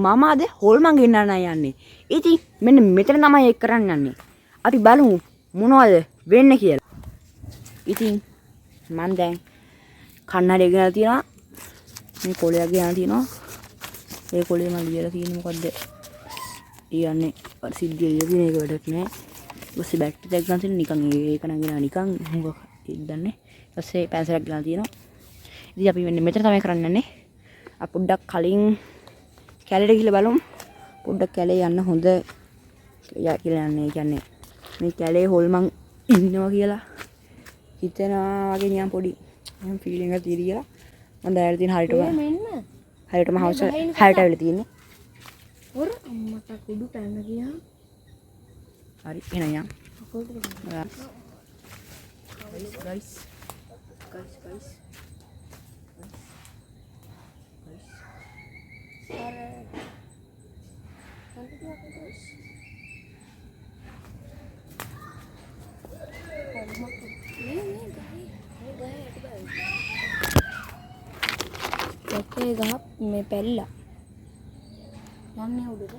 මම අද හොල්මන් ගෙන්නන්න යන්නේ. ඉතින් මෙන්න මෙතන තමයි ඒක කරන්න යන්නේ. අපි බලමු මොනවද වෙන්නේ කියලා. ඉතින් මම දැන් කන්නඩිය ගෙනලා තියෙනවා. මේ කොලයක් ගෙනලා තියෙනවා. ඒ කොලේ මම ලියලා තියෙන්නේ මොකද්ද? කියන්නේ සිද්ධිය ලියලා තියෙන එක වැඩක් නෑ. ඊපස්සේ බැටරි එකක් ගන්න තියෙන නිකන් ඒක නංගිනා නිකන් හුඟක් ඉදන්නේ. ඊපස්සේ පැන්සලක් ගෙනලා තියෙනවා. ඉතින් අපි මෙන්න මෙතන තමයි කරන්න යන්නේ. අපි පොඩ්ඩක් කලින් කැලේට ගිහලා බලමු. පොඩ්ඩක් කැලේ යන්න හොඳ කියලා යන්නේ. කියන්නේ මේ කැලේ හොල්මන් ඉන්නවා කියලා හිතනවා වගේ නිකන් පොඩි මම ෆීලිං එකක් තියෙයි කියලා. මම දැනලා තියෙන හරියටම හවුස් හරියට ඇවිල්ලා තියෙන්නේ. ඔර අම්මට කුඩු පැන්න ගියා. හරි එහෙනම් යන්න. guys ඔකේ ගහ මේ පැල්ලා යන්නේ උඩට.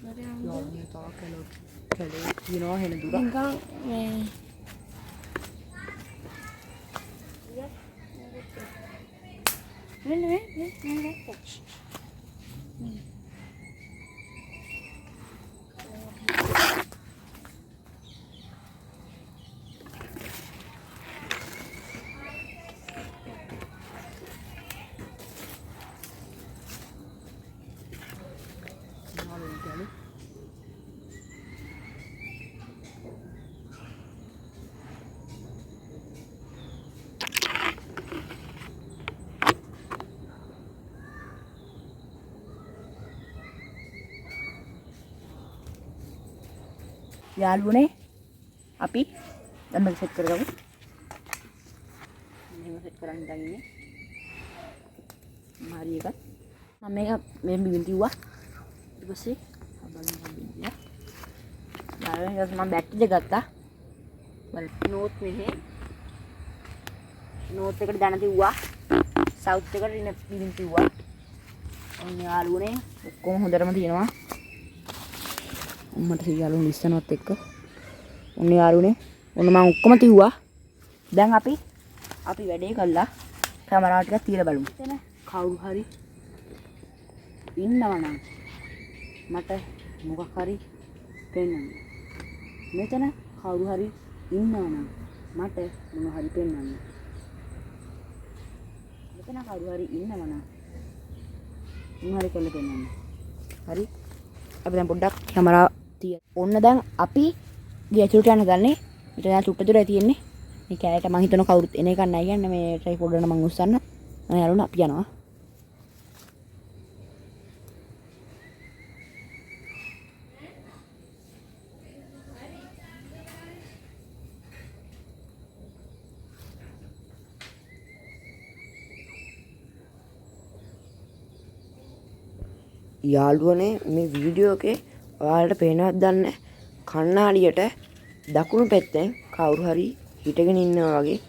යන්නේ තා කැලේ කියනවා හෙන දුර. නිකන් මේ නේ යාළුවනේ අපි දැන් මේක සෙට් කරගමු. මේක සෙට් කරන් ඉඳන් ඉන්නේ. මාරි එක. මම මේක මේ බිමින් තියුවා. ඊට පස්සේ බලන්න බිමින්. යාළුවනේ ඊට මම බැටරි එක ගත්තා. බලන්න නෝට් මෙහෙ. නෝට් එකට දැන තියුවා. සවුත් එකට ඉන්න බිමින් තියුවා. ඔන්න යාළුවනේ ඔක්කොම හොඳටම තියෙනවා. මට යාළුවෝ ලිස්සනවත් එක්ක ඔන්න යාළුවනේ ඔන්න මම ඔක්කොම තියුවා. දැන් අපි වැඩේ කළා. කැමරාව ටිකක් තියලා බලමු. එතන කවුරු හරි ඉන්නවා නම් මට මොකක් හරි පෙන්වන්න. මෙතන කවුරු හරි ඉන්නවා නම් මට මොන හරි පෙන්වන්න. මෙතන කවුරු හරි ඉන්නවා නම් මොන හරි කළ පෙන්වන්න. හරි. අපි දැන් පොඩ්ඩක් කැමරාව ඔන්න දැන් අපි ගේ ඇතුළට යන්න ගන්නේ. ඊට දැන් චුට්ට දුරයි තියෙන්නේ. මේ කැලේට මං හිතනවා කවුරුත් එන එකක් නැහැ කියන්නේ මේ ට්‍රයිපෝඩ් එක මං උස්සන්න. මම යාළුවනේ අපි යනවා. යාළුවනේ මේ වීඩියෝ එකේ ඔයාලට පේනවද දන්නේ කණ්ණාඩියට දකුණු පැත්තෙන් කවුරු හරි හිටගෙන ඉන්නවා වගේ.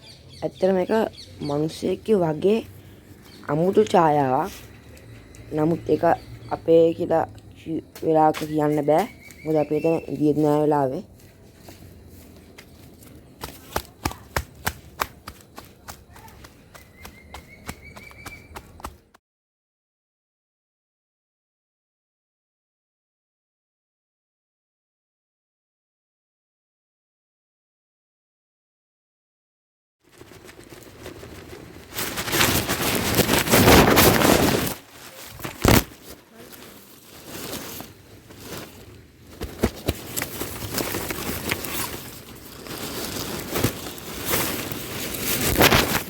ඇත්තටම මේක මිනිස්සෙක්ගේ වගේ අමුතු ඡායාවක්. නමුත් ඒක අපේ කියලා වෙලාවක කියන්න බෑ. මොකද අපි එතන ඉඳියෙත් නෑ වෙලාවේ.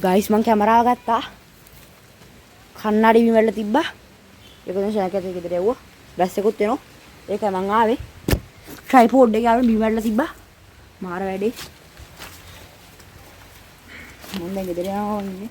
ගයිස් මං කැමරාව ගත්තා. කන්නඩි බිම වල තිබ්බා. ඒක දැන් ෂැකට් එකේ ගෙදර යවුවා. බැස් එකකුත් එනවා. ඒකයි මං ආවේ. ට්‍රයිපෝඩ් එක යාළුවා බිම වල තිබ්බා. මාර වැඩේ. මම දැන් ගෙදර යනවා ඉන්නේ.